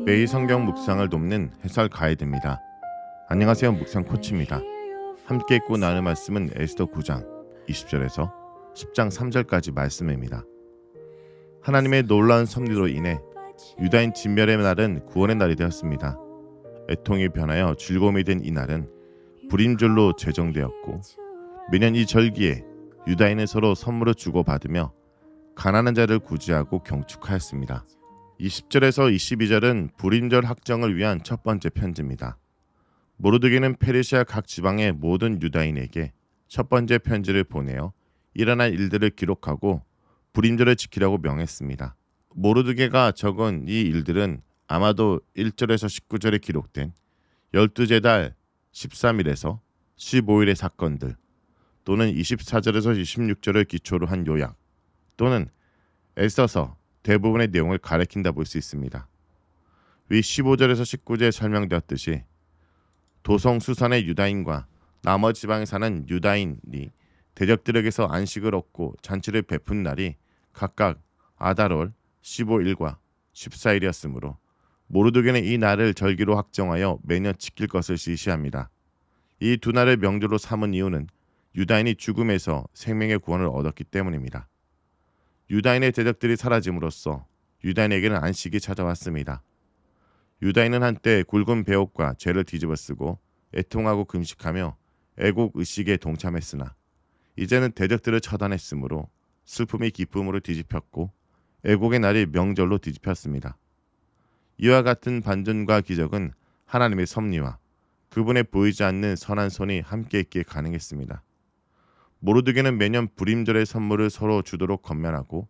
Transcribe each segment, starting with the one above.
매일 성경 묵상을 돕는 해설 가이드입니다. 안녕하세요. 묵상 코치입니다. 함께 읽고 나눌 말씀은 에스더 9장 20절에서 10장 3절까지 말씀입니다. 하나님의 놀라운 섭리로 인해 유다인 진멸의 날은 구원의 날이 되었습니다. 애통이 변하여 즐거움이 된 이 날은 불임절로 제정되었고, 매년 이 절기에 유다인은 서로 선물을 주고받으며 가난한 자를 구제하고 경축하였습니다. 20절에서 22절은 불임절 확정을 위한 첫 번째 편지입니다. 모르드게는 페르시아 각 지방의 모든 유다인에게 첫 번째 편지를 보내어 일어날 일들을 기록하고 불임절을 지키라고 명했습니다. 모르드게가 적은 이 일들은 아마도 1절에서 19절에 기록된 12째 달 13일에서 15일의 사건들, 또는 24절에서 26절을 기초로 한 요약, 또는 에스더서 대부분의 내용을 가리킨다 볼 수 있습니다. 위 15절에서 19절에 설명되었듯이 도성 수산의 유다인과 나머지 지방에 사는 유다인이 대적들에게서 안식을 얻고 잔치를 베푼 날이 각각 아달월 15일과 14일이었으므로 모르드게는 이 날을 절기로 확정하여 매년 지킬 것을 지시합니다. 이 두 날을 명절로 삼은 이유는 유다인이 죽음에서 생명의 구원을 얻었기 때문입니다. 유다인의 대적들이 사라짐으로써 유다인에게는 안식이 찾아왔습니다. 유다인은 한때 굵은 배옷과 죄를 뒤집어쓰고 애통하고 금식하며 애곡 의식에 동참했으나 이제는 대적들을 처단했으므로 슬픔이 기쁨으로 뒤집혔고 애곡의 날이 명절로 뒤집혔습니다. 이와 같은 반전과 기적은 하나님의 섭리와 그분의 보이지 않는 선한 손이 함께 있기에 가능했습니다. 모르드게는 매년 불임절의 선물을 서로 주도록 권면하고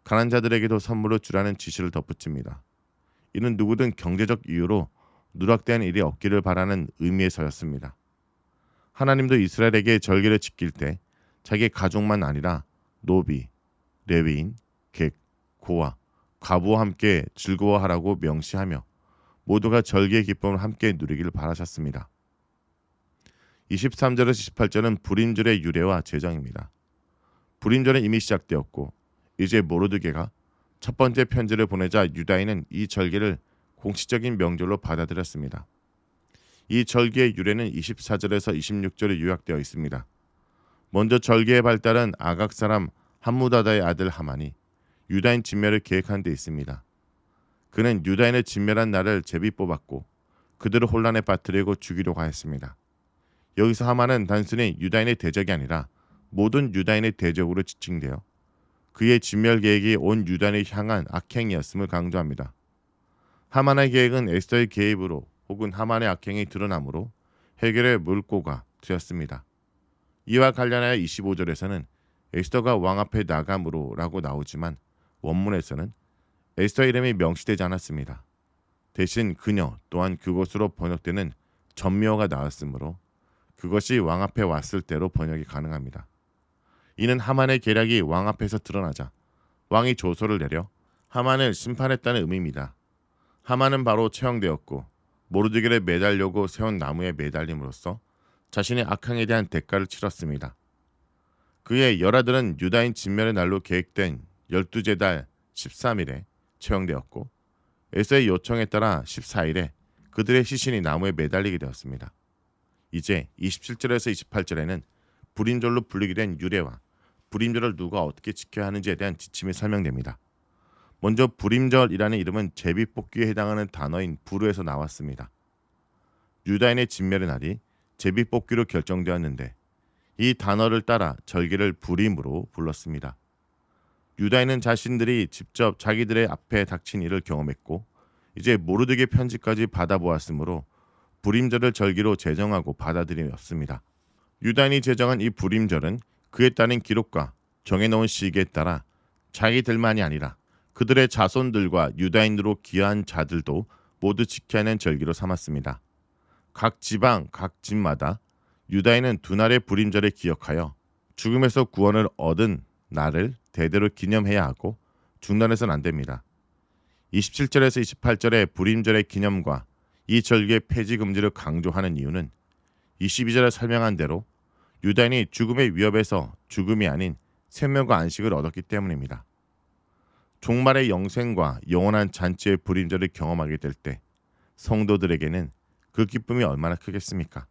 가난한 자들에게도 선물을 주라는 지시를 덧붙입니다. 이는 누구든 경제적 이유로 누락된 일이 없기를 바라는 의미에서였습니다. 하나님도 이스라엘에게 절기를 지킬 때 자기 가족만 아니라 노비, 레위인, 객, 고아, 과부와 함께 즐거워하라고 명시하며 모두가 절기의 기쁨을 함께 누리기를 바라셨습니다. 23절에서 18절은 불임절의 유래와 제정입니다. 불임절은 이미 시작되었고 이제 모르드게가 첫 번째 편지를 보내자 유다인은 이 절기를 공식적인 명절로 받아들였습니다. 이 절기의 유래는 24절에서 26절에 요약되어 있습니다. 먼저 절기의 발달은 아각 사람 함무다다의 아들 하만이 유다인 진멸을 계획한 데 있습니다. 그는 유다인을 진멸한 날을 제비 뽑았고 그들을 혼란에 빠뜨리고 죽이려고 하였습니다. 여기서 하만은 단순히 유다인의 대적이 아니라 모든 유다인의 대적으로 지칭되어 그의 진멸 계획이 온 유다인을 향한 악행이었음을 강조합니다. 하만의 계획은 에스더의 개입으로 혹은 하만의 악행이 드러나므로 해결의 물꼬가 되었습니다. 이와 관련하여 25절에서는 에스더가 왕 앞에 나감으로 라고 나오지만 원문에서는 에스더의 이름이 명시되지 않았습니다. 대신 그녀 또한 그것으로 번역되는 전묘가 나왔으므로 그것이 왕 앞에 왔을 때로 번역이 가능합니다. 이는 하만의 계략이 왕 앞에서 드러나자 왕이 조서를 내려 하만을 심판했다는 의미입니다. 하만은 바로 처형되었고 모르드게를 매달려고 세운 나무에 매달림으로써 자신의 악행에 대한 대가를 치렀습니다. 그의 열아들은 유다인 진멸의 날로 계획된 12째 달 13일에 처형되었고 에서의 요청에 따라 14일에 그들의 시신이 나무에 매달리게 되었습니다. 이제 27절에서 28절에는 불임절로 불리게 된 유래와 불임절을 누가 어떻게 지켜야 하는지에 대한 지침이 설명됩니다. 먼저 불임절이라는 이름은 제비뽑기에 해당하는 단어인 부르에서 나왔습니다. 유다인의 진멸의 날이 제비뽑기로 결정되었는데 이 단어를 따라 절기를 불임으로 불렀습니다. 유다인은 자신들이 직접 자기들의 앞에 닥친 일을 경험했고 이제 모르드게 편지까지 받아보았으므로 불임절을 절기로 제정하고 받아들였습니다. 유다인이 제정한 이 불임절은 그에 따른 기록과 정해놓은 시기에 따라 자기들만이 아니라 그들의 자손들과 유다인으로 귀한 자들도 모두 지켜야 하는 절기로 삼았습니다. 각 지방, 각 집마다 유다인은 두 날의 불임절을 기억하여 죽음에서 구원을 얻은 날을 대대로 기념해야 하고 중단해서는 안 됩니다. 27절에서 28절의 불임절의 기념과 이 절기의 폐지 금지를 강조하는 이유는 22절에 설명한 대로 유다인이 죽음의 위협에서 죽음이 아닌 생명과 안식을 얻었기 때문입니다. 종말의 영생과 영원한 잔치의 불임절을 경험하게 될 때 성도들에게는 그 기쁨이 얼마나 크겠습니까?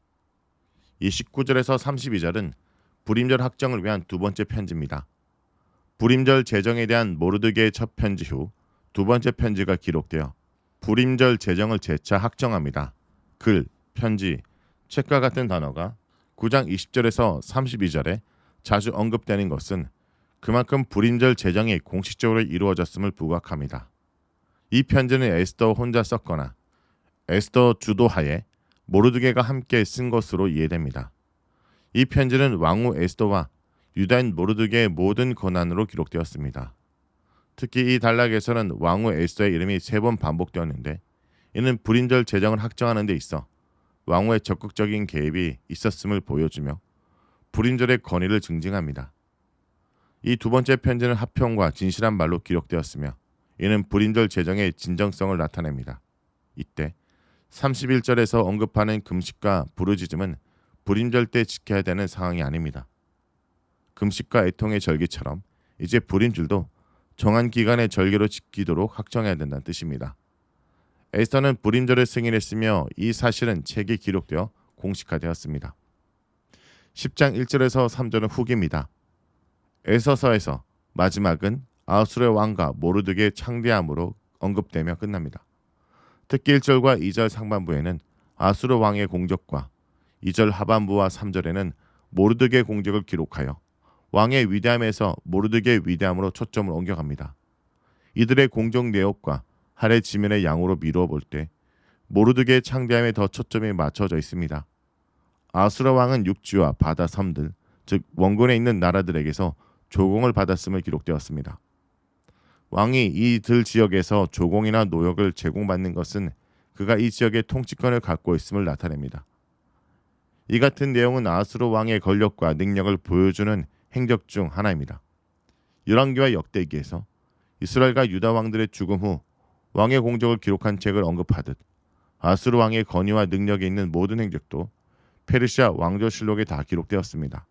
이 19절에서 32절은 불임절 확정을 위한 두 번째 편지입니다. 불임절 제정에 대한 모르드게의 첫 편지 후 두 번째 편지가 기록되어 불임절 제정을 재차 확정합니다. 글, 편지, 책과 같은 단어가 9장 20절에서 32절에 자주 언급되는 것은 그만큼 불임절 제정이 공식적으로 이루어졌음을 부각합니다. 이 편지는 에스더 혼자 썼거나 에스더 주도하에 모르드게가 함께 쓴 것으로 이해됩니다. 이 편지는 왕후 에스더와 유다인 모르드게의 모든 권한으로 기록되었습니다. 특히 이 단락에서는 왕후 에스더의 이름이 3번 반복되었는데 이는 불임절 제정을 확정하는 데 있어 왕후의 적극적인 개입이 있었음을 보여주며 불임절의 권위를 증징합니다. 이 두 번째 편지는 합평과 진실한 말로 기록되었으며 이는 불임절 제정의 진정성을 나타냅니다. 이때 31절에서 언급하는 금식과 부르짖음은 불임절 때 지켜야 되는 상황이 아닙니다. 금식과 애통의 절기처럼 이제 불임절도 정한 기간의 절기로 지키도록 확정해야 된다는 뜻입니다. 에스더는 불임절을 승인했으며 이 사실은 책에 기록되어 공식화되었습니다. 10장 1절에서 3절은 후기입니다. 에서서에서 마지막은 아하수르 왕과 모르드게의 창대함으로 언급되며 끝납니다. 특히 1절과 2절 상반부에는 아하수르 왕의 공적과 2절 하반부와 3절에는 모르드게의 공적을 기록하여 왕의 위대함에서 모르드게의 위대함으로 초점을 옮겨갑니다. 이들의 공적 내역과 할의 지면의 양으로 미루어 볼 때 모르드게의 창대함에 더 초점이 맞춰져 있습니다. 아하수르 왕은 육지와 바다 섬들, 즉 원군에 있는 나라들에게서 조공을 받았음을 기록되었습니다. 왕이 이들 지역에서 조공이나 노역을 제공받는 것은 그가 이 지역의 통치권을 갖고 있음을 나타냅니다. 이 같은 내용은 아하수르 왕의 권력과 능력을 보여주는 행적 중 하나입니다. 열왕기와 역대기에서 이스라엘과 유다 왕들의 죽음 후 왕의 공적을 기록한 책을 언급하듯 아하수르 왕의 권위와 능력이 있는 모든 행적도 페르시아 왕조실록에 다 기록되었습니다.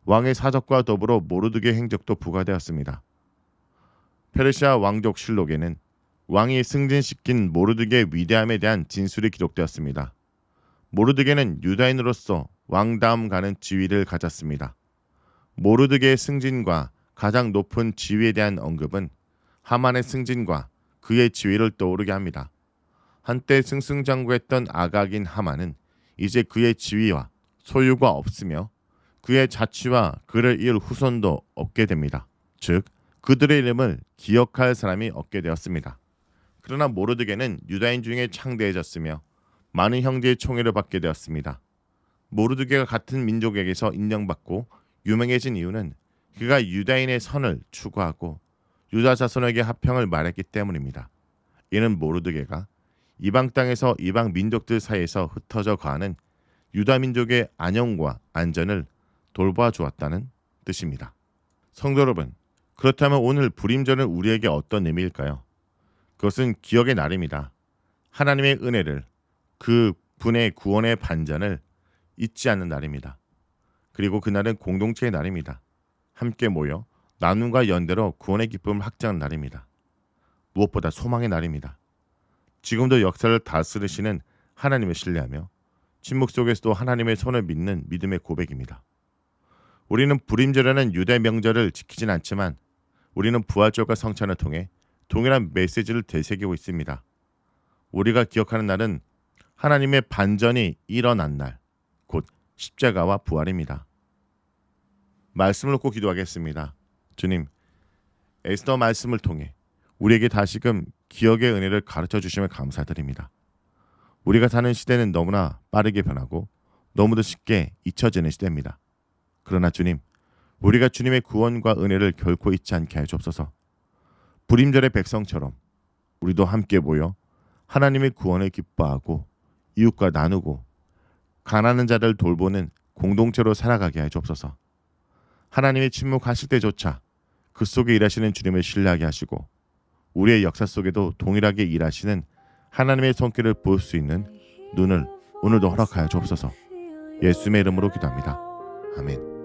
왕의 사적과 더불어 모르드게 행적도 부과되었습니다. 페르시아 왕족실록에는 왕이 승진시킨 모르드게의 위대함에 대한 진술이 기록되었습니다. 모르드게는 유다인으로서 왕다음 가는 지위를 가졌습니다. 모르드게의 승진과 가장 높은 지위에 대한 언급은 하만의 승진과 그의 지위를 떠오르게 합니다. 한때 승승장구했던 아각인 하만은 이제 그의 지위와 소유가 없으며 그의 자취와 그를 이을 후손도 없게 됩니다. 즉 그들의 이름을 기억할 사람이 없게 되었습니다. 그러나 모르드게는 유다인 중에 창대해졌으며 많은 형제의 총애를 받게 되었습니다. 모르드게가 같은 민족에게서 인정받고 유명해진 이유는 그가 유다인의 선을 추구하고 유다 자손에게 합평을 말했기 때문입니다. 이는 모르드게가 이방 땅에서 이방 민족들 사이에서 흩어져 가는 유다 민족의 안녕과 안전을 돌봐주었다는 뜻입니다. 성도 여러분, 그렇다면 오늘 불임절은 우리에게 어떤 의미일까요? 그것은 기억의 날입니다. 하나님의 은혜를, 그 분의 구원의 반전을 잊지 않는 날입니다. 그리고 그날은 공동체의 날입니다. 함께 모여 나눔과 연대로 구원의 기쁨을 확장하는 날입니다. 무엇보다 소망의 날입니다. 지금도 역사를 다스리시는 하나님을 신뢰하며 침묵 속에서도 하나님의 손을 믿는 믿음의 고백입니다. 우리는 불임절이라는 유대 명절을 지키진 않지만 우리는 부활절과 성찬을 통해 동일한 메시지를 되새기고 있습니다. 우리가 기억하는 날은 하나님의 반전이 일어난 날, 곧 십자가와 부활입니다. 말씀을 놓고 기도하겠습니다. 주님, 에스더 말씀을 통해 우리에게 다시금 기억의 은혜를 가르쳐 주심을 감사드립니다. 우리가 사는 시대는 너무나 빠르게 변하고 너무도 쉽게 잊혀지는 시대입니다. 그러나 주님, 우리가 주님의 구원과 은혜를 결코 잊지 않게 해 주옵소서. 불임절의 백성처럼 우리도 함께 모여 하나님의 구원을 기뻐하고 이웃과 나누고 가난한 자를 돌보는 공동체로 살아가게 해 주옵소서. 하나님의 침묵하실 때조차 그 속에 일하시는 주님을 신뢰하게 하시고 우리의 역사 속에도 동일하게 일하시는 하나님의 손길을 볼 수 있는 눈을 오늘도 허락하여 주옵소서. 예수님의 이름으로 기도합니다. 아멘.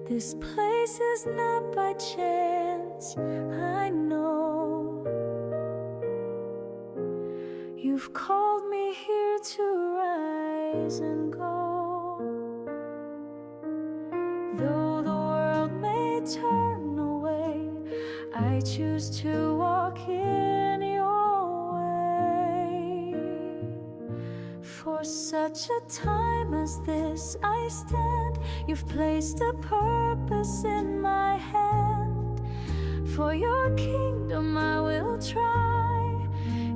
This place is not by chance. is, I know. You've called me here to rise and go. Though the world may turn away, I choose to walk in your way. For such a time as this I stand. You've placed a purpose in my hand. For your kingdom I will try.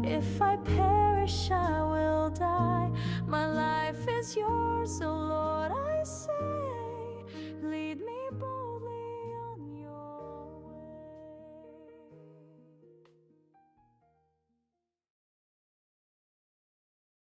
If I perish I will die. My life is yours, oh